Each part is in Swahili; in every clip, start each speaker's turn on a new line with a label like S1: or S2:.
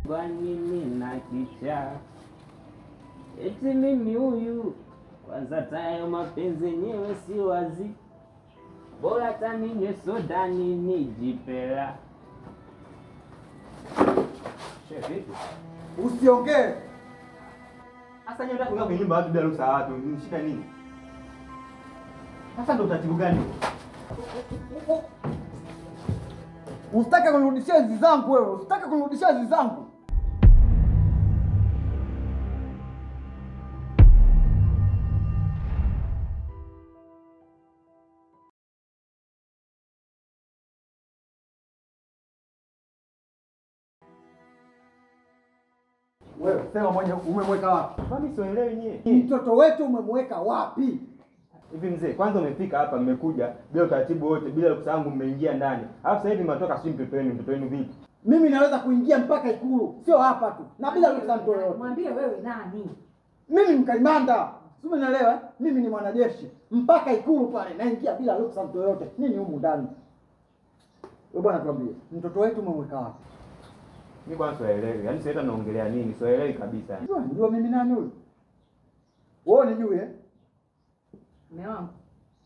S1: Kwa nini nakicha? Eti mimi huyu kwanza tayo mapenzi yenyewe si wazi. Bora taninywe soda nijipela. Chef vipi?
S2: Usiongee.
S3: Sasa nyenda kuingia kwenye nyumba watu bila ruhusa watu, ni shida nini? Sasa ndo utaratibu gani?
S2: Usitake kunirudishia hizi zangu wewe. Usitake kunirudishia hizi zangu. Wewe sema mwenye umemweka wapi?
S3: Kwani sielewi nyie.
S2: Mtoto wetu umemweka wapi?
S3: Hivi mzee, kwanza umefika hapa mmekuja bila utaratibu wote, bila ruhusa yangu mmeingia ndani. Alafu sasa hivi mnatoka si mtoto wenu vipi?
S2: Mimi naweza kuingia mpaka Ikulu, sio hapa tu. Na bila ruhusa mtu yoyote.
S4: Mwambie wewe nani?
S2: Mimi mkaimanda. Sio unaelewa? Mimi ni mwanajeshi. Mpaka Ikulu pale naingia bila ruhusa mtu yoyote. Nini humu ndani? Wewe bwana tuambie, mtoto wetu umemweka wapi?
S3: Mimi bwana sielewi. Yaani sasa naongelea nini? Sielewi kabisa.
S2: Ndio mimi nani huyu? Wewe unijue?
S4: Mume wangu.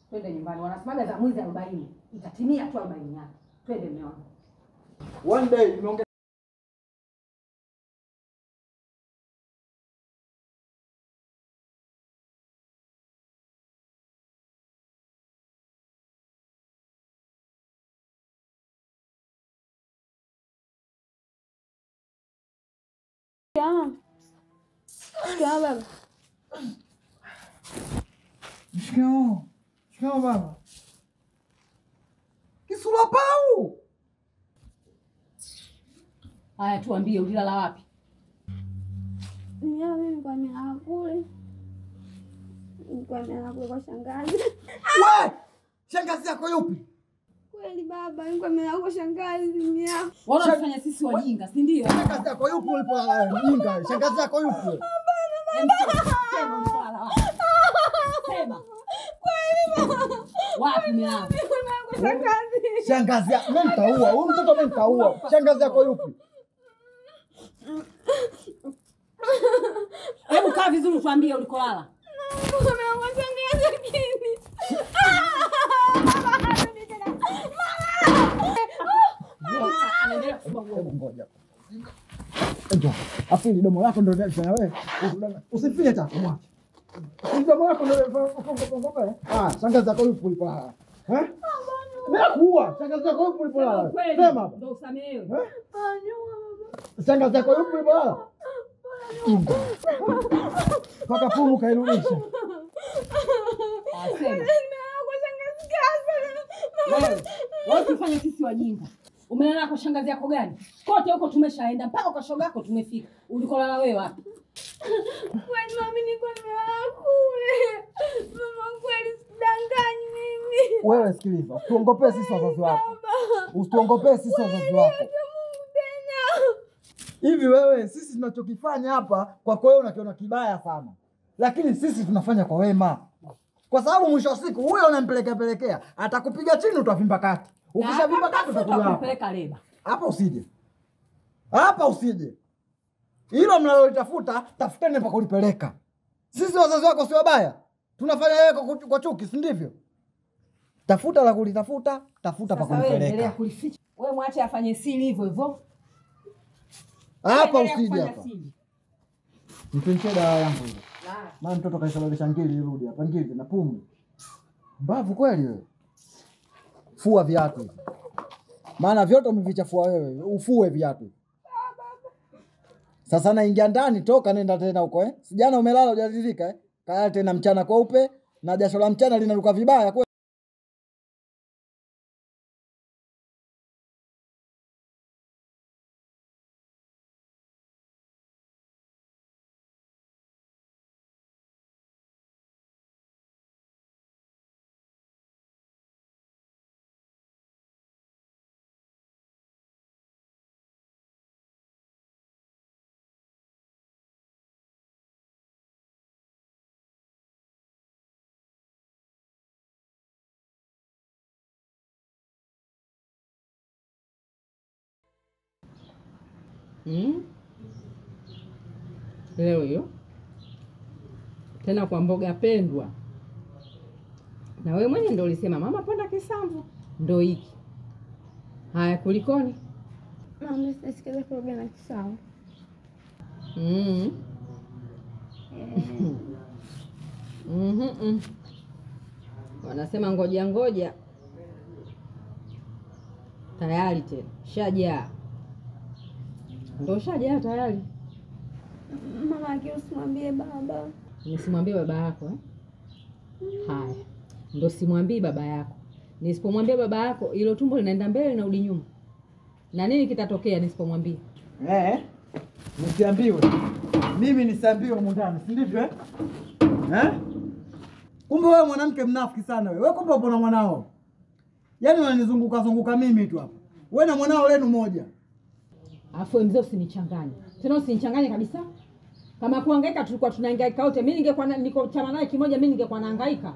S4: Twende nyumbani. Wanasemaga za mwezi 40. Itatimia tu 40 yake. Twende mume wangu.
S2: One day nimeongea
S5: Baba.
S2: Shikamoo baba. Kisula pau.
S4: Haya tuambie ulilala wapi?
S5: Mimi kwa mimi kule. Kwa mimi kwa shangazi.
S2: Wewe! Shangazi yako yupi?
S5: Kweli baba, kwa mimi kwa shangazi mimi.
S4: Wao wanafanya sisi wajinga, si ndio?
S2: Shangazi yako yupi ulipolala mjinga? Shangazi yako yupi?
S4: Sema mfala wapi? Sema. Kweli baba. Wapi mlango?
S5: Kwa shangazi.
S2: Shangazi yako mimi nitaua. Huyu mtoto mimi nitaua. Shangazi yako yupi?
S4: Hebu kaa vizuri tuambie ulikolala.
S5: Kwa shangazi lakini.
S2: Hebu ngoja. Njoo. Afili domo lako ndio unafanya wewe. Usifie tatu mwache. Domo lako ndio unafanya. Shangazi yako yupi ulipolala? Nakuua. Shangazi yako yupi ulipolala? Sema baba.
S4: Ndio usamehewe.
S2: Shangazi yako yupi ulipolala? Paka pumu kairudisha.
S4: Sema. Wewe ukifanya sisi wajinga. Umelala kwa shangazi yako gani? Kote huko tumeshaenda mpaka kwa shoga yako tumefika. Ulikolala wewe wapi?
S5: Kwani mami niko nimelala kule. Mama kweli sidanganyi mimi.
S2: Wewe sikiliza, usiongopee sisi wazazi wako. Usiongopee sisi wazazi wako. Hivi wewe sisi tunachokifanya hapa kwa wewe unakiona kibaya sana. Lakini sisi tunafanya kwa wema. Kwa sababu mwisho wa siku huyo unampelekea atakupiga chini utavimba kati. Ukishavimba kati
S4: utakupeleka leba.
S2: Hapa usije. Hapa usije. Hilo mnalolitafuta tafuteni pa kulipeleka. Sisi wazazi wako si wabaya. Tunafanya wewe kwa chuki, si ndivyo? Tafuta la kulitafuta, tafuta pa kulipeleka.
S4: Wewe endelea kulificha. Wewe mwache afanye siri hivyo hivyo.
S2: Hapa usije hapa. Nipenche dawa yangu hiyo. Maana mtoto kaisababisha ngili irudi hapa ngili na pumu. Mbavu kweli wewe. Fua viatu. Maana vyote umevichafua wewe. Ufue viatu. Sasa naingia ndani, toka nenda tena huko Sijana umelala hujadilika Kaya tena mchana kweupe na jasho la mchana linaruka vibaya kweli.
S4: Leo hiyo. Tena kwa mboga pendwa. Na wewe mwenyewe ndio ulisema mama ponda kisamvu. Ndio hiki. Haya kulikoni?
S5: Mama sisikize kuroga na kisamvu.
S4: Wanasema ngoja ngoja. Tayari tena. Shajaa. Ndio shajaa tayari.
S5: Mama akiusimwambie baba.
S4: Nisimwambie baba yako eh? Haya. Ndio simwambie baba yako. Nisipomwambia baba yako ilo tumbo linaenda mbele na rudi nyuma. Na nini kitatokea nisipomwambia?
S2: Nisiambiwe. Mimi nisiambiwe huko ndani, si ndivyo Kumbe wewe mwanamke mnafiki sana wewe. Wewe kumbe upo na mwanao. Yaani unanizunguka mimi tu hapa. Wewe na mwanao lenu moja.
S4: Afu mzee usinichanganye. Tena usinichanganye kabisa. Kama kuhangaika tulikuwa tunahangaika wote. Mimi ningekuwa niko chama naye kimoja, mimi ningekuwa nahangaika.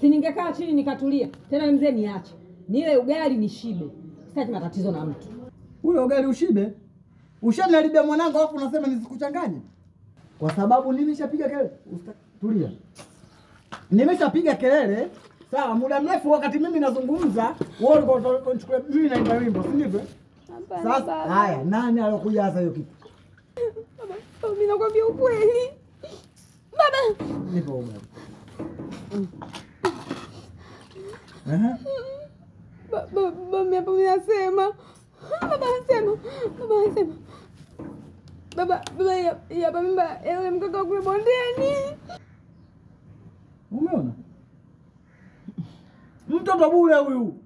S4: Si ningekaa chini nikatulia. Tena mzee niache. Niwe ugali nishibe. Sitaki matatizo na mtu.
S2: Ule ugali ushibe? Ushanaribia mwanangu alafu unasema nisikuchanganye? Kwa sababu nimeshapiga kelele. Tulia. Nimeshapiga kelele. Sawa, muda mrefu wakati mimi nazungumza, wewe ulikuwa unachukua mimi naimba wimbo, si ndivyo? Sasa haya, nani alokujaza hiyo kitu?
S5: Baba, mimi nakwambia ukweli. Baba,
S2: Nipo ugali.
S5: Baba mimi hapa ninasema. Baba anasema. Baba ya mimba yule mtoto kule bondeni.
S2: Umeona? Mtoto bure huyu.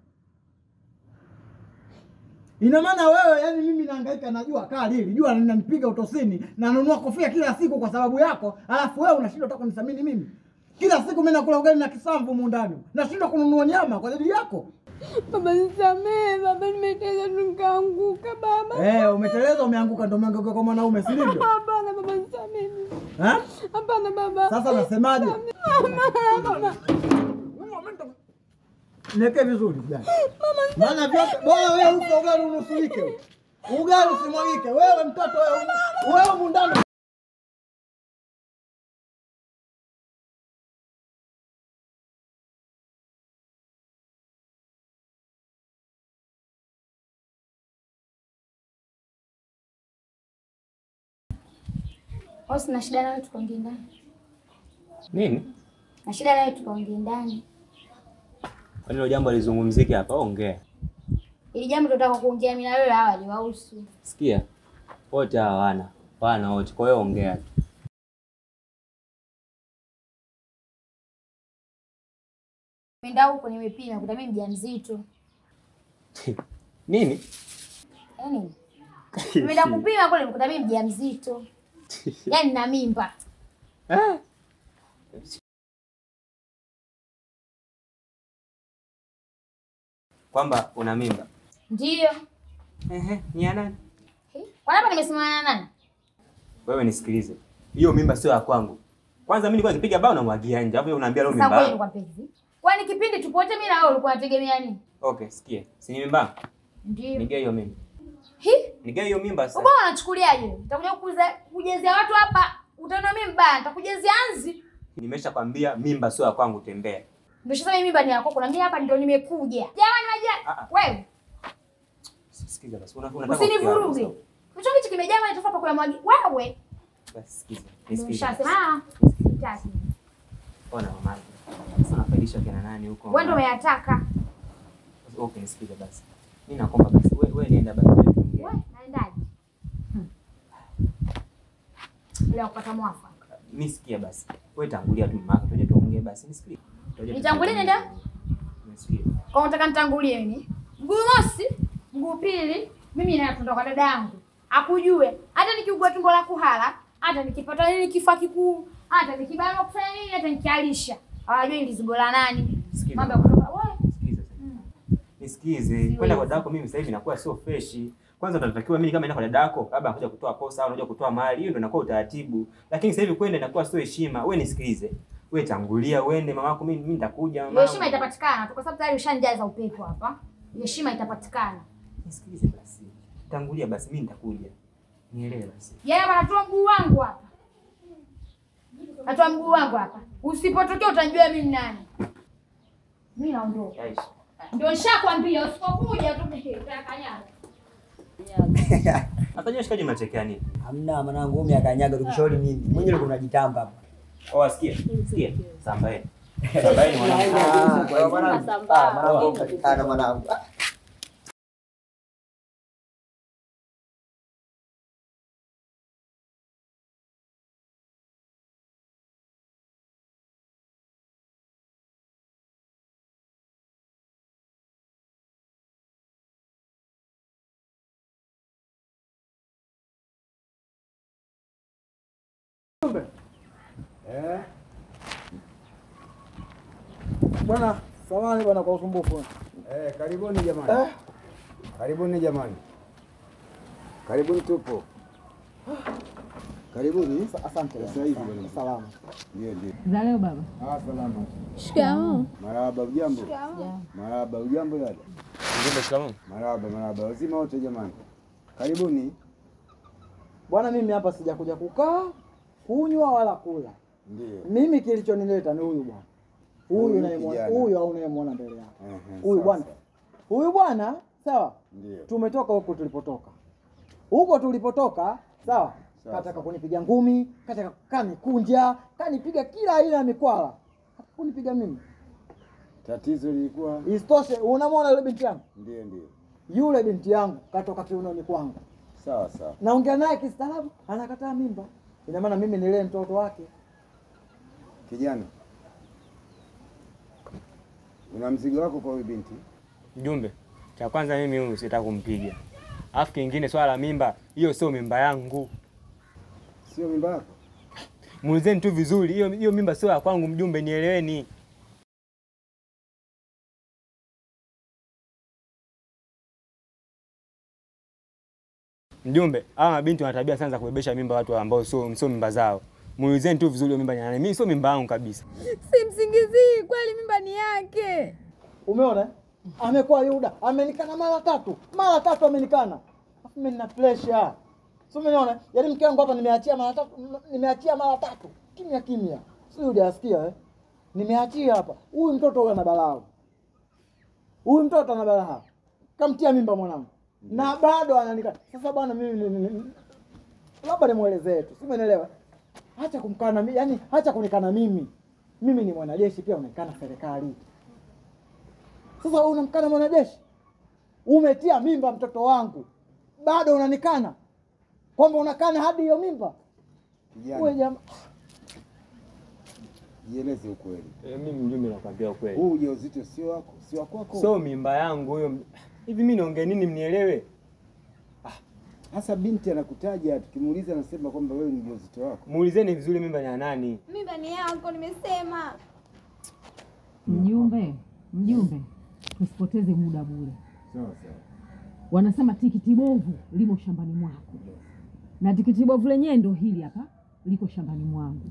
S2: Ina maana wewe, yani mimi nahangaika na jua kali hili. Jua linanipiga utosini na nanunua kofia kila siku kwa sababu yako, alafu wewe unashindwa hata kunisamini mimi. Kila siku mimi nakula ugali na kisamvu humu ndani. Nashindwa kununua nyama kwa ajili yako.
S5: Baba nisamee, baba nimeteleza nikaanguka baba.
S2: Umeteleza umeanguka ndio umeanguka kwa mwanaume, si ndivyo?
S5: Hapana baba nisamee. Hapana baba.
S2: Sasa nasemaje?
S5: Mama.
S2: Neke vizuri bwana. Maana vyote bora wewe uko ugali unusulike. Ugali usimwagike. Wewe mtoto wewe mundani.
S6: Osi na shida nawe tukaongea ndani.
S1: Nini?
S6: Na shida nawe tukaongea ndani.
S1: Kwa nini jambo lizungumzike hapa? Ongea.
S6: Ili jambo tunataka kuongea mimi na wewe hawa liwahusu.
S1: Sikia. Wote hawana. Wana wote. Kwa hiyo ongea tu.
S6: Nenda huko nimepima kuta mimi mjamzito.
S1: Nini?
S6: Yaani nimeenda kupima kule nikuta mimi mjamzito. Yaani na mimba.
S1: Kwamba una mimba?
S6: Ndio.
S1: Ni ya nani?
S6: Kwa hapa nimesimama na nani?
S1: Wewe nisikilize. Hiyo mimba sio ya kwangu. Kwanza mimi nilikuwa nipiga bao na mwagia nje. Hapo unaambia leo mimba.
S6: Sasa wewe kwa mpenzi. Kwani kipindi tupote mimi na wewe ulikuwa unategemea nini?
S1: Okay, sikia. Si ni mimba?
S6: Ndio.
S1: Nigea hiyo mimba. Nigea hiyo mimba sasa.
S6: Mbona unachukuliaje? Nitakuja kujezea watu hapa. Utaona mimi mbaya, nitakujezea anzi.
S1: Nimeshakwambia mimba sio ya kwangu, tembea.
S6: Ndio sasa mimi mimba ni yako. Kuna mimi hapa ndio nimekuja. Jamani majani. Wewe.
S1: Sikiza basi. Unataka
S6: usinivuruge. Kichwa hichi kimejaa maji tofa kwa mwagi. Wewe.
S1: Basi sikiza.
S6: Nisikilize. Sitaki.
S1: Ona mama. Sasa nafaidisha kina nani huko?
S6: Wewe ndio umeyataka.
S1: Okay, nisikize basi. Mimi nakomba basi. Wewe nenda basi.
S6: Wewe naendaje? Leo kupata mwafaka.
S1: Mimi sikia basi. Wewe tangulia tu mama, tuje tuongee basi. Nisikie.
S6: Nitangulie nenda?
S1: Nisikie.
S6: Kwa unataka nitangulie mimi? Mguu mosi, mguu pili, mimi na tunatoka dada yangu. Akujue, hata nikiugua tumbo la kuhala, hata nikipata nini kifua kikuu, hata nikibana kufanya nini, hata nikialisha. Hawajui lizigo la nani. Mambo ya kutoka wewe.
S1: Sikiza sasa. Nisikize. Kwenda kwa dadako mimi sasa hivi inakuwa sio fresh. Kwanza unatakiwa mimi kama naenda kwa dadako, labda anakuja kutoa posa au anakuja kutoa mali, hiyo ndio inakuwa utaratibu. Lakini sasa hivi kwenda inakuwa sio heshima. Wewe nisikilize. Wewe tangulia uende mamako, mimi nitakuja mama.
S6: Heshima itapatikana tu kwa sababu tayari ushanjaza upepo hapa. Heshima itapatikana.
S1: Nisikilize basi. Tangulia basi mimi nitakuja. Nielewe basi.
S6: Yeye anatoa mguu wangu hapa. Atoa mguu wangu hapa. Usipotokea utajua mimi ni nani. Mimi naondoka. Ndio nishakwambia usipokuja tu utakanyaga.
S1: Hata nyinyi shikaji mnachekea nini?
S7: Hamna mwanangu, mimi akanyaga tukishauri mimi. Mwenyewe uko unajitamba hapa.
S1: Oh, asikia. Sikia. Sambaeni. Sambaeni mwanangu.
S7: Mwanangu.
S2: Bwana, samahani bwana kwa usumbufu.
S8: Karibuni jamani. Karibuni jamani. Karibuni tupo. Karibuni.
S2: Asante.
S8: Sasa hivi bwana.
S2: Salama.
S8: Ndio.
S4: Za leo baba.
S8: Salama.
S5: Shikamoo.
S8: Marahaba, ujambo? Marahaba, ujambo dada?
S1: Ndio shikamoo.
S8: Marahaba. Wazima wote jamani. Karibuni.
S2: Bwana, mimi hapa sijakuja kukaa, kunywa wala kula.
S8: Ndio.
S2: Mimi kilichonileta ni huyu bwana. Huyu unayemwona, huyu au unayemwona mbele yako. Huyu bwana. Huyu bwana, sawa?
S8: Ndio.
S2: Tumetoka huko tulipotoka. Huko tulipotoka, sawa? Kataka kunipiga ngumi, kataka kanikunja, kanipiga kila aina ya mikwala. Kunipiga mimi.
S8: Tatizo lilikuwa
S2: Isitoshe, unamwona yule binti yangu?
S8: ndio.
S2: Yule binti yangu katoka kiunoni kwangu.
S8: Sawa.
S2: Naongea naye kistaarabu, anakataa mimba. Ina maana mimi nilee mtoto wake.
S8: Kijana. Una mzigo wako kwa huyu binti?
S1: Mjumbe, cha kwanza mimi huyu sitaki kumpiga. Alafu kingine swala la mimba, hiyo sio mimba yangu.
S8: Sio mimba yako?
S1: Muulizeni tu vizuri, hiyo mimba sio ya kwangu mjumbe, nieleweni. Mjumbe, hawa mabinti wana tabia sana za kubebesha mimba watu ambao sio mimba zao. Muulizeni tu vizuri hiyo mimba ni nani. Mimi sio mimba yangu kabisa.
S5: Simsingizii, kweli mimba ni yake.
S2: Umeona? Amekuwa Yuda, amenikana mara tatu amenikana. Alafu mimi nina pressure. Sio umeona? Yaani mke wangu hapa nimeachia mara tatu. Kimya. Sio Yuda asikia Nimeachia hapa. Huyu mtoto huyu ana balaa. Kamtia mimba mwanangu. Na bado ananikana. Sasa bwana mimi labda nimuelezee tu. Sio umeelewa? Acha kumkana mimi, yani acha kunikana mimi. Mimi ni mwanajeshi pia unaikana serikali. Sasa wewe unamkana mwanajeshi? Umetia mimba mtoto wangu. Bado unanikana. Kwamba unakana hadi hiyo mimba? Wewe jamaa.
S8: Jieleze ukweli.
S1: Mimi mjumbe nakwambia ukweli.
S8: Huu ujauzito sio wako, sio kwako.
S1: Sio mimba yangu hiyo. Hivi mimi naongea nini mnielewe?
S8: Hasa binti anakutaja, tukimuuliza anasema kwamba wewe ni ujauzito wako.
S1: Muulizeni vizuri mimba ni ya nani?
S5: Mimba ni yako nimesema.
S4: Mjumbe, tusipoteze muda bure.
S8: Sawa.
S4: Wanasema tikiti bovu limo shambani mwako. Na tikiti bovu lenyewe ndio hili hapa, liko shambani mwangu.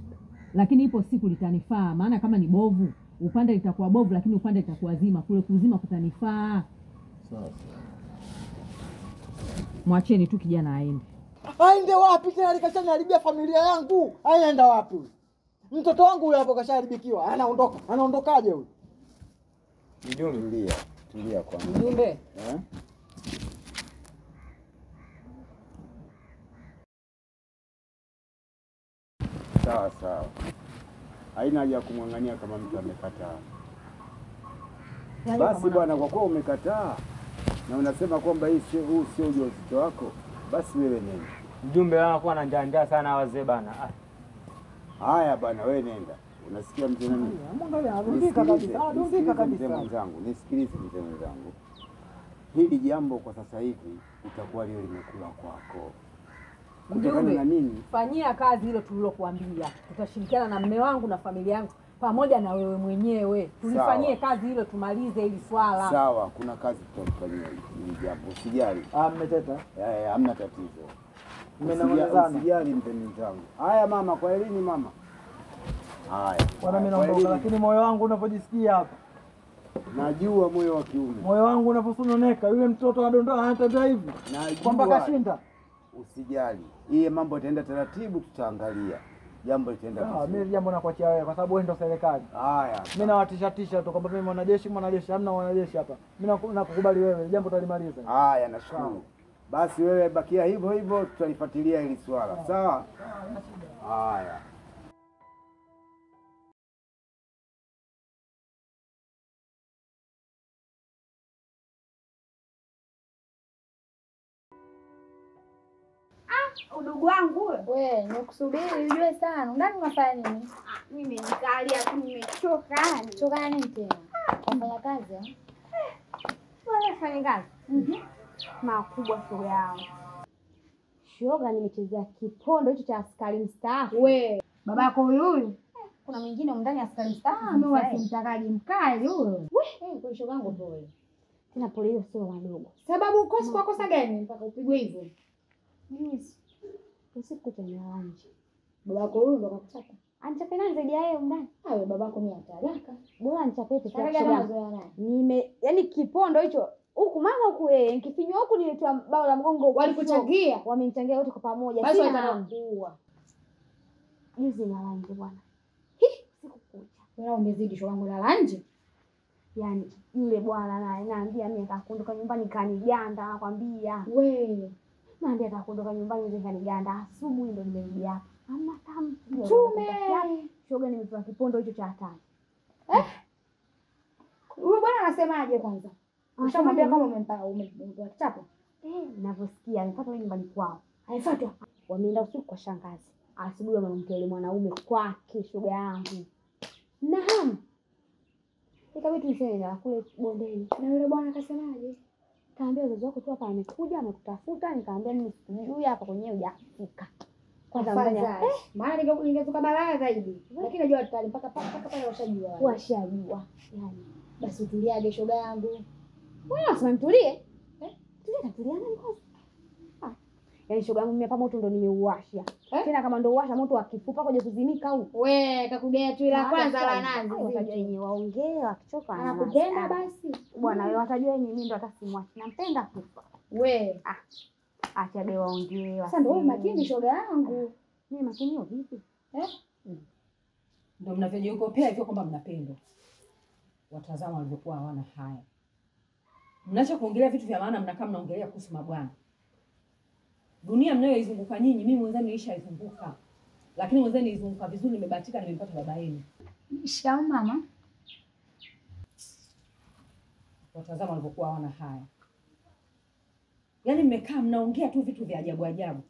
S4: Lakini ipo siku litanifaa, maana kama ni bovu, upande litakuwa bovu lakini upande litakuwa zima, kule kuzima kutanifaa.
S8: Sawa.
S4: Mwacheni tu kijana aende.
S2: Aende wapi tena alikashaniharibia familia yangu? Aenda wapi huyu? Mtoto wangu huyu hapo kashaharibikiwa. Anaondokaje huyu?
S1: Mjumbe,
S8: Tulia kwanza.
S4: Mjumbe.
S8: Sawa. Haina haja ya kumwangania kama mtu amekataa. Basi bwana, kwa kuwa umekataa na unasema kwamba huu sio ujauzito wako, basi wewe nenda.
S1: mjumbe wanakuwa na njaa sana wazee bana.
S8: Haya bwana, wewe nenda. Unasikia mzee nani?
S2: Mwangalia arudika kabisa.
S8: Mwenzangu, nisikilize mzee mwenzangu. Hili jambo kwa sasa hivi itakuwa leo limekula kwako. Kutokana na nini?
S4: Fanyia kazi hilo tulilokuambia. Tutashirikiana na mume wangu na familia yangu pamoja na wewe mwenyewe. Tulifanyie kazi hilo tumalize hili swala.
S8: Sawa, kuna kazi tutafanyia hili jambo. Usijali.
S2: Mmeteta.
S8: Hamna tatizo.
S2: Mmenongozana.
S8: Usijali mpenzi wangu. Haya mama, kwa elini mama. Haya.
S2: Bwana mimi naondoka, lakini moyo wangu unapojisikia hapa.
S8: Najua moyo wa kiume.
S2: Moyo wangu unaposononeka, yule mtoto anadondoa anatembea hivi.
S8: Najua.
S2: Kwamba kashinda.
S8: Usijali. Hii mambo yataenda taratibu, tutaangalia. jambo litaenda vizuri.
S2: Mimi jambo nakuachia wewe kwa sababu wewe ndio serikali.
S8: Haya.
S2: Mimi nawatisha tu kwamba mimi mwanajeshi, hamna mwanajeshi hapa. Mimi nakukubali wewe, jambo tutalimaliza.
S8: Haya, nashukuru. Basi wewe bakia hivyo hivyo, tutalifuatilia hili swala. Sawa? Haya.
S5: Udugu wangu
S6: wewe, nikusubiri ujue sana. Ndani unafanya nini?
S5: Mimi nikalia tu nimechoka.
S6: Choka nini tena? Unafanya kazi au?
S5: Wewe fanya kazi? Makubwa shoga yangu. Shoga nimechezea kipondo hicho cha askari mstaafu.
S6: Wewe, babako huyu?
S5: Kuna mwingine ndani askari mstaafu.
S6: Mimi wasimtakaji mkali huyo.
S5: Kwa shoga yangu pole. Tena pole hiyo sio wadogo.
S6: Sababu ukosi kwa kosa gani mpaka upigwe hivyo?
S5: Yes. Usiku tena nje.
S6: Babako huyu ndo kakuchapa.
S5: Anichape nani zaidi ya yeye ndani?
S6: Wewe babako ni hataraka.
S5: Bora anichapete
S6: kwa shoga.
S5: Yaani kipondo hicho huku mama huku yeye nikifinywa huku nilitoa bao la mgongo.
S6: Walikuchangia?
S5: Wamenichangia wote kwa pamoja.
S6: Basi watakuua.
S5: Juzi na nje bwana. Sikukuja.
S6: Wewe umezidi shoga yangu la nje.
S5: Yaani yule bwana naye naambia mimi nitakuondoka nyumbani kaniganda nakwambia.
S6: Wewe
S5: naambia nitakuondoka nyumbani nje kaniganda. Asubuhi ndo nimerudi hapa. Hamna tamu.
S6: Tume.
S5: Shoga nimepewa kipondo hicho cha hatari.
S6: Huyo bwana anasemaje kwanza? Ushamwambia kama umempa kichapo?
S5: Ninavyosikia amepata wewe nyumbani kwao. Haifuatwa. Wameenda usiku kwa shangazi. Asubuhi wamemtoa yule mwanaume kwake shoga yangu. Naam. Ikabidi tuseme na kule bondeni.
S6: Na yule bwana akasemaje?
S5: Kaambia wazazi wako tu hapa amekuja amekutafuta, nikamwambia mimi sijui hapa kwenyewe hujafika.
S6: Kwanza mbona maana ningezuka balaa zaidi. Lakini najua tutali mpaka pale washajua.
S5: Washajua.
S6: Yaani basi utuliage shoga yangu.
S5: Wewe unasema nitulie? Tulia nani kwanza? Yaani shoga yangu mimi hapa moto ndo nimeuwasha. Tena kama ndo uwasha moto akifupa koje kuzimika huko.
S6: Wewe kakugea tu ila kwanza la nazi.
S5: Watajua yenyewe waongee wakichoka na
S6: anakupenda basi.
S5: Bwana wewe watajua yenyewe mimi ndo atasimwachi. Nampenda kufa.
S6: Wewe
S5: acha de waongee.
S6: Sasa ndio makini shoga yangu.
S5: Mimi makini vipi?
S4: Ndio mnavyojikopea hivyo kwamba mnapendwa. Watazama walivyokuwa hawana haya. Mnaacha kuongelea vitu vya maana, mnakaa mnaongelea kuhusu mabwana. Dunia mnayoizunguka nyinyi, mimi mwenzani nilishaizunguka. Lakini mwenzani nilizunguka vizuri, nimebahatika nimempata baba yenu.
S6: Shikamoo mama.
S4: Watazama walivyokuwa hawana haya. Yaani mmekaa mnaongea tu vitu vya ajabu ajabu.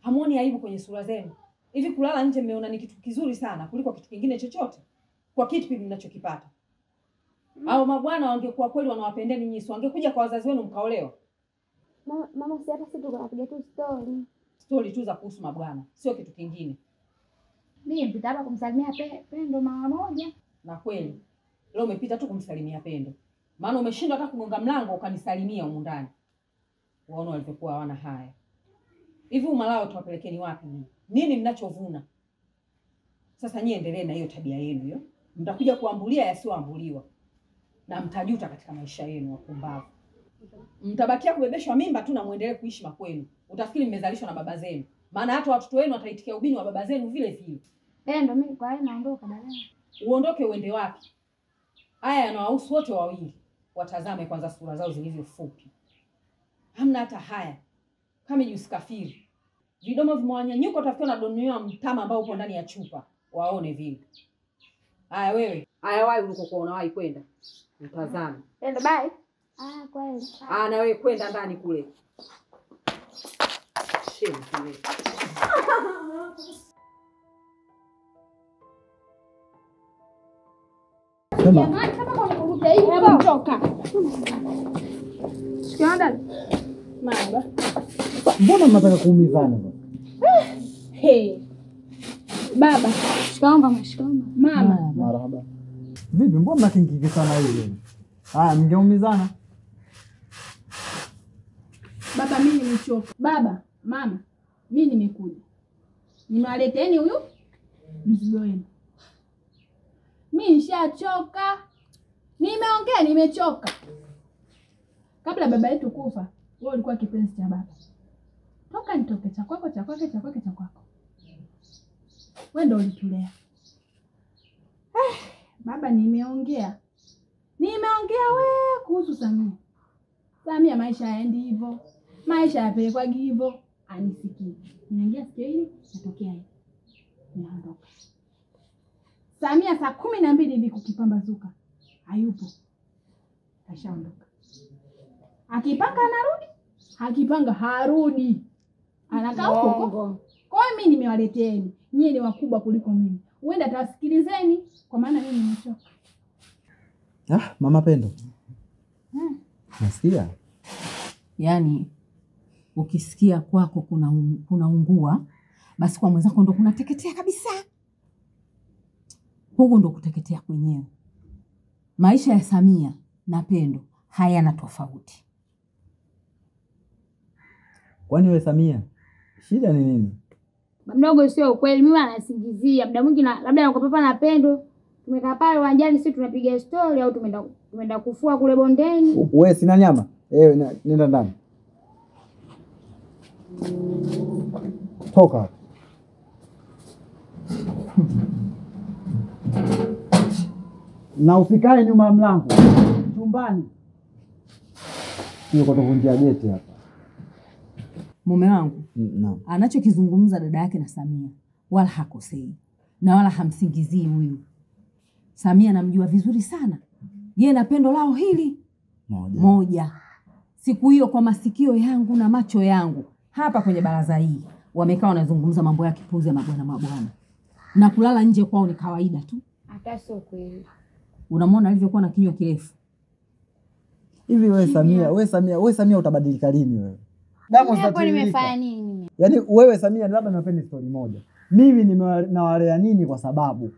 S4: Hamuoni aibu kwenye sura zenu. Hivi kulala nje mmeona ni kitu kizuri sana kuliko kitu kingine chochote? Kwa kitu mnachokipata. Au mabwana wangekuwa kweli wanawapendeni nyinyi, wangekuja kwa wazazi wenu mkaolewa.
S5: Mama si hata sisi tunapiga tu story.
S4: Story tu za kuhusu mabwana, sio kitu kingine.
S6: Mimi mpita hapa kumsalimia Pendo mara moja.
S4: Na kweli. Leo umepita tu kumsalimia Pendo. Maana umeshindwa hata kugonga mlango ukanisalimia huko ndani. Waona walivyokuwa hawana haya. Hivi umalao tuwapelekeni wapi nyinyi? Nini mnachovuna? Sasa nyie endelee na hiyo tabia yenu hiyo. Mtakuja kuambulia yasioambuliwa. Na mtajuta katika maisha yenu wapumbavu. Mtabakia kubebeshwa mimba tu na muendelee kuishi makwenu. Utafikiri mmezalishwa na baba zenu. Maana hata watoto wenu wataitikia ubini wa baba zenu vile vile.
S6: Pendo mimi kwa hiyo naondoka dada.
S4: Uondoke uende wapi? Haya yanawahusu wote wawili. Watazame kwanza sura zao zilivyo fupi. Hamna hata haya. Kama jusikafiri. Vidomo vimewanyanyuka utafikia na donyoa mtama ambao upo ndani ya chupa. Waone vile. Haya wewe. Haya wapi ulikokuwa unawahi kwenda? Mtazame.
S6: Pendo bye.
S5: Kweli.
S4: Na wewe kwenda ndani kule. Shemu kule.
S6: Jamani kama kwa kurudia hivi kutoka. Sikia dada.
S2: Mama. Mbona mnataka kuumizana sasa?
S6: Baba. Shikamoo mama.
S2: Marhaba. Vipi mbona mnakingiki sana hivi? Haya mngeumizana.
S9: Baba mimi nimechoka. Baba, mama, mimi nimekuja. Nimewaleteni huyu mzigo wenu. Mimi nishachoka. Nimeongea nimechoka. Kabla baba yetu kufa, wewe ulikuwa kipenzi cha baba. Toka nitoke cha kwako cha kwake cha kwake cha kwako. wewe ndio ulitulea. Baba, nimeongea kuhusu Samia. Samia maisha haendi hivyo, maisha yapelekwa hivyo. Anisikii, ninaingia sikio hili, natokea hivi, naondoka. Samia saa 12 hivi kukipambazuka hayupo, ashaondoka. Akipanga anarudi, akipanga harudi, anakaa huko. Kwa hiyo mimi nimewaleteeni, nyie ni wakubwa kuliko mimi, uenda tawasikilizeni kwa maana mimi nimechoka.
S2: Mama Pendo. Nasikia?
S4: Yaani ukisikia kwako kuna ungua, basi kwa mwenzako ndo kuna teketea kabisa. Huko ndo kuteketea kwenyewe. Maisha ya Samia na Pendo hayana tofauti.
S2: Kwani wewe Samia, shida ni nini?
S6: Mdogo, sio ukweli, mimi anasingizia. Muda mwingi labda nakopapa na Pendo. Tumekaa pale uwanjani, sisi tunapiga story au tumeenda kufua kule bondeni.
S2: Wewe sina nyama? Nenda ndani. Toka. Na usikae nyuma ya mlango. Chumbani. Sio kutuvunjia geti hapa.
S4: Mume wangu,
S2: Naam.
S4: anachokizungumza dada yake na Samia wala hakosei na wala hamsingizii huyu. Samia namjua vizuri sana. Yeye na Pendo lao hili moja. Siku hiyo kwa masikio yangu na macho yangu hapa kwenye baraza hii wamekaa wanazungumza mambo ya kipuzi ya mabwana. Na kulala nje kwao ni kawaida tu.
S6: Hata sio kweli.
S4: Unamwona alivyokuwa na kinywa kirefu.
S2: Hivi wewe Samia utabadilika lini wewe? Damu
S6: hapo nimefanya nini mimi?
S2: Yaani wewe Samia labda napenda story moja. Mimi nawalea nini kwa sababu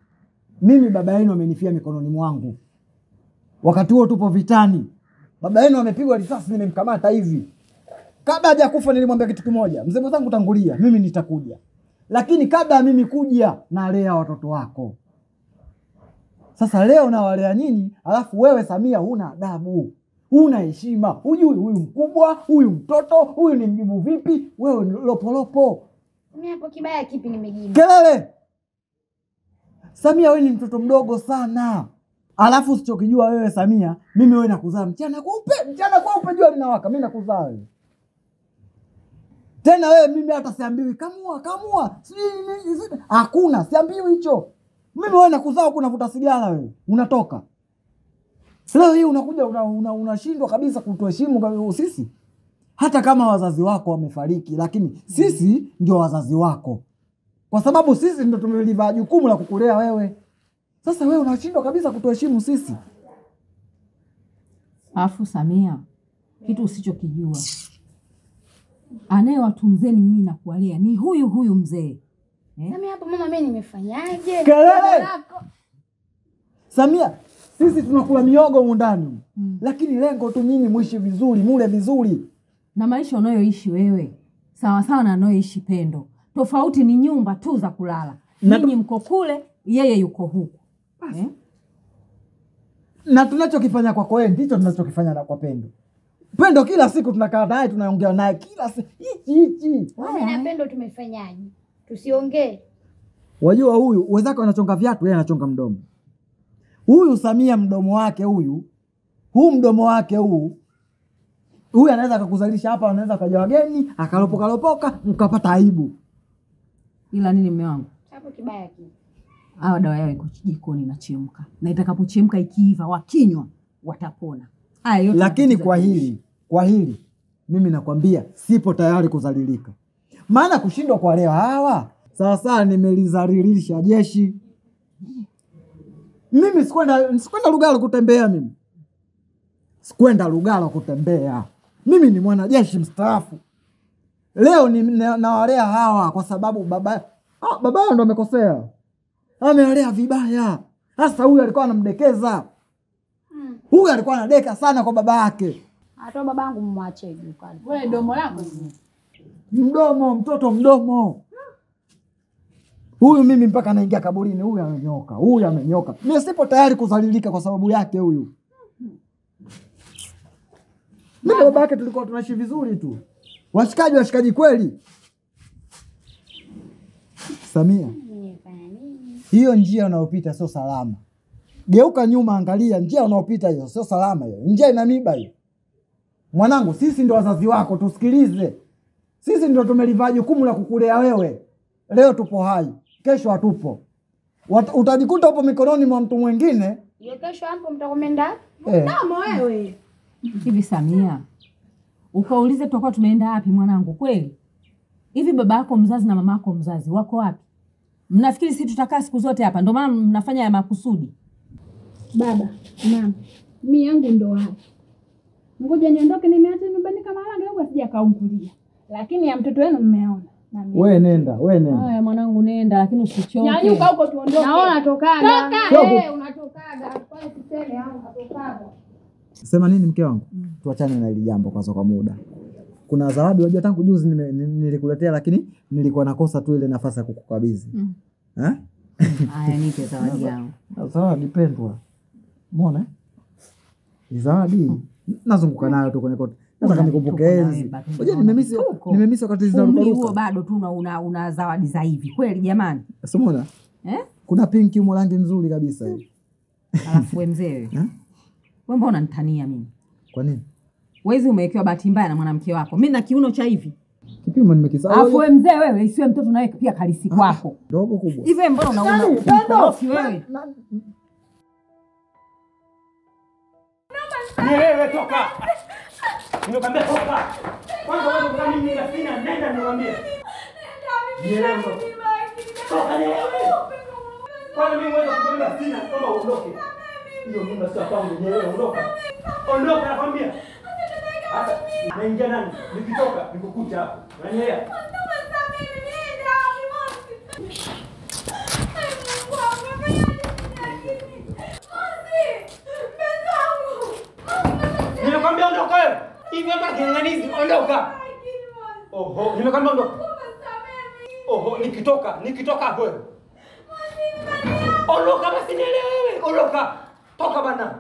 S2: mimi baba yenu amenifia mikononi mwangu. Wakati huo tupo vitani. Baba yenu amepigwa risasi, nimemkamata hivi. Kabla hajakufa nilimwambia kitu kimoja. Mzee wangu tangulia, mimi nitakuja. Lakini kabla mimi kuja nalea watoto wako. Sasa leo nawalea nini? Alafu wewe Samia huna adabu. Huna heshima. Hujui huyu mkubwa, huyu mtoto, huyu ni mjibu vipi? Wewe ni lopolopo.
S6: Mimi hapo kibaya kipi nimejibu?
S2: Kelele. Samia wewe ni mtoto mdogo sana. Alafu usichokijua wewe Samia, mimi wewe nakuzaa mchana kweupe jua linawaka, mimi nakuzaa wewe. Tena wewe mimi hata siambiwi kamua. Hakuna, siambiwi hicho. Mimi wewe nakuzaa huko unavuta sigara wewe. Unatoka. Leo hii unakuja unashindwa kabisa kutuheshimu sisi. Hata kama wazazi wako wamefariki, lakini sisi ndio wazazi wako. Kwa sababu sisi ndio tumelivaa jukumu la kukulea wewe. Sasa wewe unashindwa kabisa kutuheshimu sisi.
S4: Alafu Samia, kitu usichokijua, anayewatunzeni nyinyi na kuwalea ni huyu mzee.
S6: Samia hapo mama mimi nimefanyaje?
S2: Kelele! Samia, sisi tunakula miogo mundani. Lakini lengo tu nyinyi muishi vizuri, mule vizuri.
S4: Na maisha unayoishi wewe sawa sawa na anayoishi Pendo. Tofauti ni nyumba tu za kulala. Ninyi mko kule, yeye yuko huku.
S2: Na tunachokifanya kwako wewe ndicho tunachokifanya na kwa Pendo. Pendo kila siku tunakaa naye, tunaongea naye kila siku. Hichi.
S6: Mimi na Pendo tumefanyaje? Tusiongee.
S2: Wajua huyu wenzake wanachonga viatu, yeye anachonga mdomo. Huyu Samia mdomo wake huyu mdomo wake huyu anaweza akakuzalisha hapa, anaweza kaja wageni, akalopoka mkapata aibu.
S4: Ila nini mume wangu?
S6: Hapo kibaya kipi?
S4: Hawa dawa yao iko jikoni inachemka. Na itakapochemka ikiiva wakinywa watapona. Haya yote.
S2: Lakini kwa hili mimi nakwambia sipo tayari kuzalilika. Maana kushindwa kwa leo hawa sasa nimelizalilisha jeshi. Mimi sikwenda Lugalo kutembea mimi. Sikwenda Lugalo kutembea. Mimi ni mwanajeshi mstaafu. Leo nawalea hawa kwa sababu baba ndo amekosea. Amewalea vibaya. Sasa huyu alikuwa anamdekeza. Huyu alikuwa anadeka sana kwa baba yake.
S6: Hata babangu mmwache juu kale.
S9: Wewe domo lako.
S2: Mdomo, mtoto mdomo. Huyu mimi mpaka naingia kaburini, huyu amenyoka. Mimi sipo tayari kuzalilika kwa sababu yake huyu. Mimi baba yake tulikuwa tunaishi vizuri tu. Washikaji kweli. Samia. hiyo njia unayopita sio salama. Geuka nyuma, angalia njia unayopita hiyo sio salama hiyo. Njia ina miba hiyo. Mwanangu, sisi ndio wazazi wako, tusikilize. Sisi ndio tumelivaa jukumu la kukulea wewe. Leo tupo hai, kesho hatupo. Utajikuta upo mikononi mwa mtu mwingine.
S6: Kesho hapo mtakomenda.
S9: Namo wewe.
S4: Hivi Samia, ukaulize tutakuwa tunaenda wapi mwanangu kweli? Hivi baba yako mzazi na mama yako mzazi wako wapi? Mnafikiri sisi tutakaa siku zote hapa? Ndio maana mnafanya ya makusudi.
S9: Baba, mama, mimi yangu ndo hapa. Ngoja niondoke, nimeacha nyumbani kama haraka huko sija kaungulia. Lakini ya mtoto wenu mmeona.
S2: Wewe nenda.
S4: Haya mwanangu nenda, lakini usichoke.
S9: Nyanyuka huko tuondoke.
S6: Naona tokaga.
S9: Toka.
S6: Unatokaga. Kwa tuseme au unatokaga.
S2: Sema nini mke wangu? Tuachane na hili jambo kwanza kwa muda. Kuna zawadi unajua tangu juzi nilikuletea, lakini nilikuwa nakosa tu ile nafasi ya kukukabidhi.
S4: Haya nipe zawadi yangu.
S2: Zawadi pendwa. Umeona? Ni zawadi. Nazunguka nayo tu kwenye kote. Nataka nikupokeze. Unajua nimemisi wakati zinaruka.
S4: Huo bado tu una zawadi za hivi. Kweli jamani?
S2: Umeona? Kuna pinki umo rangi nzuri kabisa hii.
S4: Alafu wewe mzee. Wewe mbona unanitania mimi?
S2: Kwa nini?
S4: Wewe umewekewa bahati mbaya na mwanamke wako. Mimi na kiuno cha hivi.
S2: Kipimo nimekisahau.
S4: Alafu wewe mzee wewe isiwe mtoto nawe pia kalisi kwako.
S2: Ndogo kubwa.
S4: Hivi mbona unaona? Wewe.
S3: Wewe toka. Nimekwambia toka. Kwanza wewe kwa nini sina nenda nikwambie. Nenda mimi. Toka leo. Kwa nini wewe kukwambia sina kwamba uondoke? Ndio mimi basi apange nyewe ondoka. Ondoka nakwambia. Sasa naingia nani? Nikitoka nikukuta hapo. Unanielewa? Nimekwambia ondoka wewe. Hivi hapa kianganizi ondoka. Oho, nimekwambia ondoka. Oho, nikitoka hapo wewe. Ondoka basi nielewe wewe. Ondoka. Toka bana.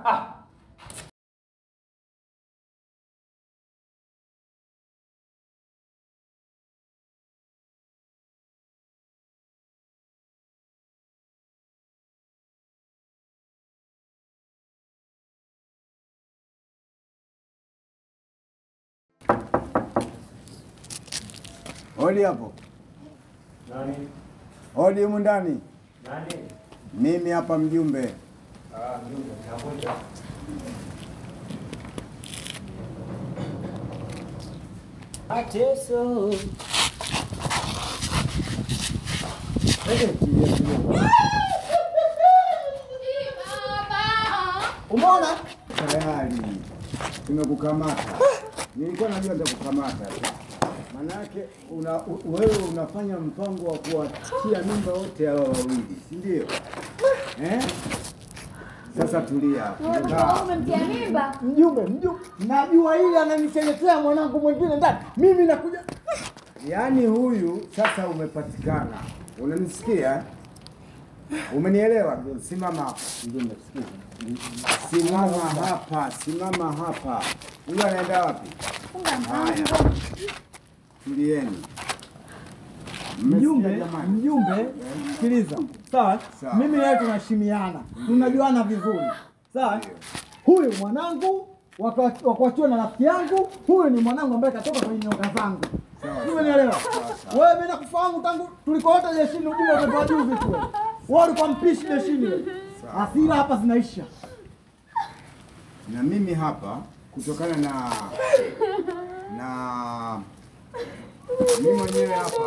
S8: Hodi hapo.
S3: Nani?
S8: Hodi humu ndani.
S3: Nani?
S8: Mimi hapa mjumbe.
S3: Mjumbe, nakuja. Ateso.
S2: Umeona?
S8: Tayari tumekukamata. Nilikuwa najua nitakukamata. Manake wewe unafanya mpango wa kuwatia mimba wote hawa wawili, si ndio? Sasa tulia.
S6: Umemtia mimba?
S2: Mjumbe. Najua ile ananicheletea mwanangu mwingine ndani. Mimi nakuja.
S8: Yaani huyu sasa umepatikana. Unanisikia? Umenielewa? Simama hapa. Mjumbe, sikiza. Simama hapa. Huyu anaenda wapi? Haya. Tulieni.
S2: Mjumbe, sikiliza. Sawa? Mimi naye tunaheshimiana. Tunajuana vizuri. Sawa? Huyu mwanangu wakuachiwa na rafiki yangu, huyu ni mwanangu ambaye katoka kwenye nyoka zangu. Umenielewa? Wewe mimi nakufahamu tangu tulikoota jeshini, ujue umetoa juzi tu. Wewe ulikuwa mpishi jeshini. Hasira hapa zinaisha.
S8: Na mimi hapa kutokana na mimi mwenyewe hapa,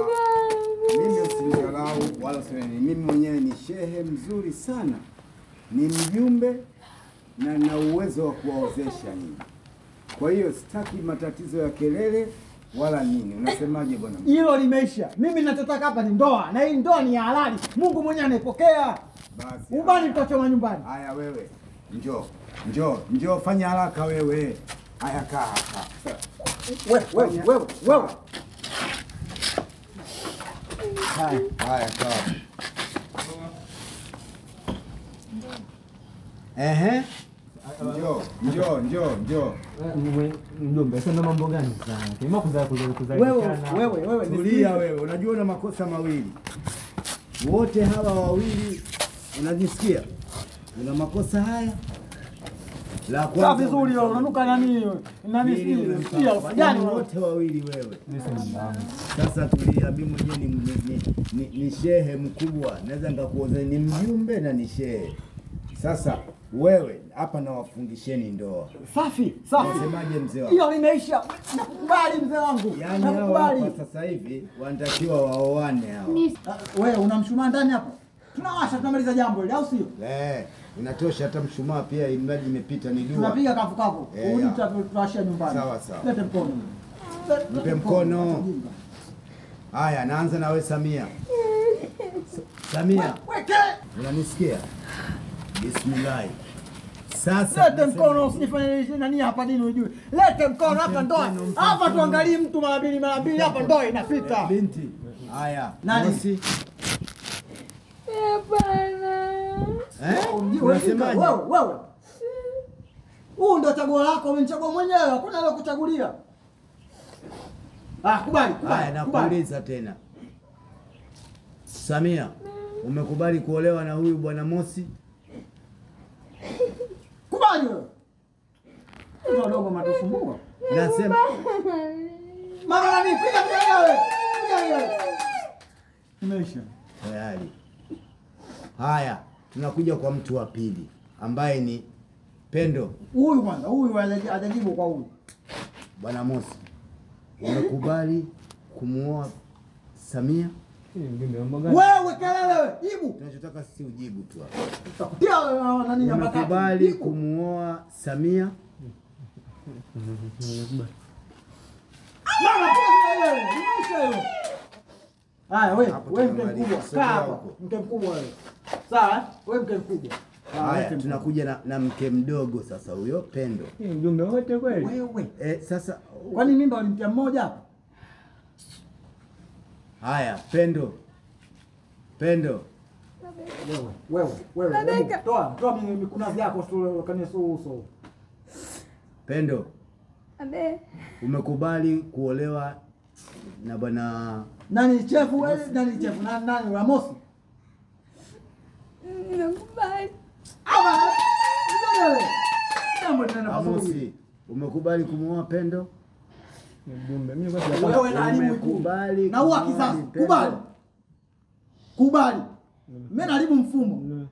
S8: mimi usinidharau wala usinini, mimi mwenyewe ni shehe mzuri sana, ni mjumbe na na uwezo wa kuwaozesha nyinyi. Kwa hiyo sitaki matatizo ya kelele wala nini. Unasemaje bwana?
S2: Hilo limeisha. Mimi ninachotaka hapa ni ndoa, na hii ndoa ni ya halali. Mungu mwenyewe anaipokea.
S8: Basi
S2: ubani tutachoma nyumbani.
S8: Haya wewe, njoo fanya haraka wewe. Haya kaa hapa.
S2: Wewe.
S8: Haya kaa. Njoo.
S3: Mjumbe, sasa mambo gani sana? Kama kuzalishana.
S8: Wewe tulia wewe. Unajua una makosa mawili. wote hawa wawili unajisikia? Una makosa haya. La kwanza
S2: vizuri wewe unanuka nani? Nani sikia gani
S8: wote wawili wewe. Sasa tulia, mimi mwenyewe ni shehe mkubwa. Naweza nikakuoza ni mjumbe na ni shehe. Sasa wewe hapa na wafungisheni ndoa.
S2: Safi.
S8: Unasemaje mzee wangu?
S2: Hiyo limeisha. Nakukubali mzee wangu.
S8: Yaani hao hapa sasa hivi wanatakiwa waoane hao.
S2: Wewe una mshumaa ndani hapo? Tunawasha tunamaliza jambo hili au sio?
S8: Inatosha hata mshumaa pia imradi imepita ni dua.
S2: Tunapiga kafu. Tutawashia nyumbani.
S8: Sawa.
S2: Lete mkono.
S8: Mpe mkono. Haya, naanza na wewe Samia. Samia.
S2: Weke.
S8: Unanisikia? Bismillah. Sasa
S2: lete mkono, usifanye nani hapa nini unajua. Lete mkono hapa ndoa. Hapa tuangalie mtu mara mbili hapa ndoa inapita.
S8: Binti. Haya.
S2: Nani?
S6: Hapana.
S8: Unasemaje?
S2: Wewe. Huu ndio chaguo lako, umenichagua mwenyewe, hakuna leo kuchagulia. Kubali.
S8: Haya, nakuuliza tena. Samia, umekubali kuolewa na huyu bwana Mosi?
S2: Kubali wewe. Ndio dogo matusumbua.
S8: Nasema
S2: mama nani piga wewe. Imeisha.
S8: Tayari. Haya, tunakuja kwa mtu wa pili ambaye ni Pendo.
S2: Huyu kwanza, huyu hajajibu kwa huyu.
S8: Bwana Mosi, umekubali kumuoa Samia?
S2: Wewe kelele, jibu.
S8: Tunachotaka sisi ujibu tu hapa.
S2: Tutakutia nani namba tatu.
S8: Umekubali kumuoa Samia?
S2: Mama piga wewe. Imeisha. Haya wewe mke mkubwa. Kaa hapo. Mke mkubwa wewe. Sawa? Wewe mke mkubwa.
S8: Haya, tunakuja na mke mdogo sasa, huyo Pendo.
S1: Mjumbe wote kweli?
S2: Wewe.
S8: Sasa
S2: kwani mimba walimtia mmoja hapa?
S8: Haya, Pendo.
S2: Wewe. Toa mikunazi yako kanisa uso.
S8: Pendo. Umekubali kuolewa na bwana
S2: nani chefu wewe? Nani chefu? Nani wa Mosi?
S6: Nakubali.
S8: Amosi, umekubali kumuoa Pendo?
S1: Mjumbe, mimi kwa
S2: sababu wewe na alimu
S8: kubali.
S2: Na uwa kizazi, kubali. Mimi naribu mfumo.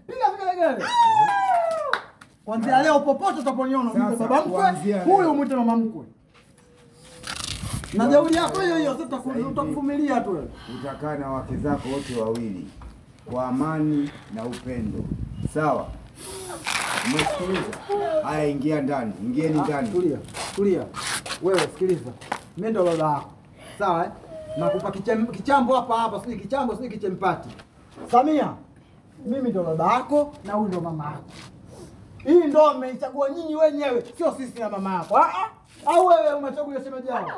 S2: Piga gari. Kwanza leo popote utaponiona mwite baba mkwe, huyu mwite mama mkwe. Na jeuri yako hiyo sasa utakuvumilia tu wewe.
S8: Utakaa na wake zako wote wawili kwa amani na upendo. Sawa? Umesikiliza? Haya, ingia ndani. Ingieni ndani.
S2: Tulia. Wewe sikiliza. Mimi ndo baba yako. Sawa? Nakupa kichambo hapa, sio kichambo, sio kichempati. Samia, mimi ndo baba yako na huyu ndo mama yako. Hii ndo mmeichagua nyinyi wenyewe, sio sisi na mama yako. Au wewe umechagua shemeji yako?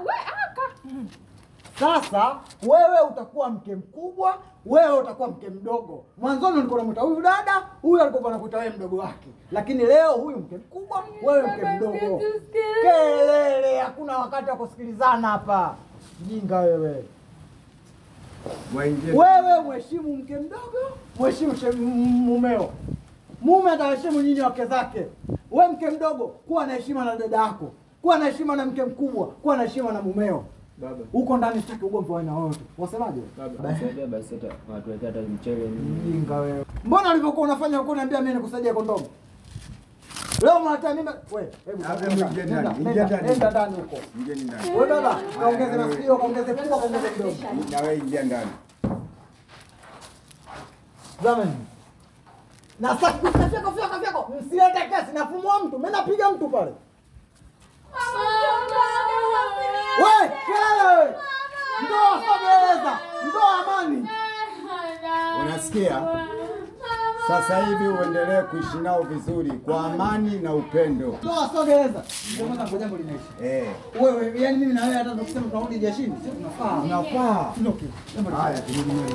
S2: Sasa wewe utakuwa mke mkubwa, wewe utakuwa mke mdogo. Mwanzoni ulikuwa unamuita huyu dada, huyu alikuwa anakuita wewe mdogo wake. Lakini leo huyu mke mkubwa, wewe mke mdogo. Kelele, hakuna wakati wa kusikilizana hapa. Jinga wewe. Wewe mheshimu mke mdogo, mheshimu mumeo. Mume ataheshimu nyinyi wake zake. Wewe mke mdogo, kuwa na heshima na dada yako. Kuwa na heshima na mke mkubwa, kuwa na heshima na mumeo. Baba. Huko ndani sitaki ugomvi wa aina yoyote. Wasemaje?
S1: Baba, basi hata watu wake hata mchele ni
S2: mjinga wewe. Mbona ulivyokuwa unafanya huko niambia mimi nikusaidia kondomu? Leo mnataka mimi wewe, hebu nenda ndani huko.
S8: Ingieni ndani.
S2: Wewe baba, kaongeze masikio, kaongeze pua, kaongeze mdomo.
S8: Na wewe ingia ndani.
S2: Zamani. Na sasa kufika. Msilete kesi, nafumua mtu, mimi napiga mtu pale. Wewe, kelele! Ndoa sogeleza, ndoa amani.
S8: Unasikia? Sasa hivi uendelee kuishi nao vizuri kwa amani na upendo.
S2: Ndoa sogeleza. Ndio maana kwa jambo linaisha. Wewe, yani mimi na wewe hata tukisema tunarudi jeshini, sisi tunafaa.
S8: Tunafaa.
S2: Tunoki.
S8: Haya, turudi.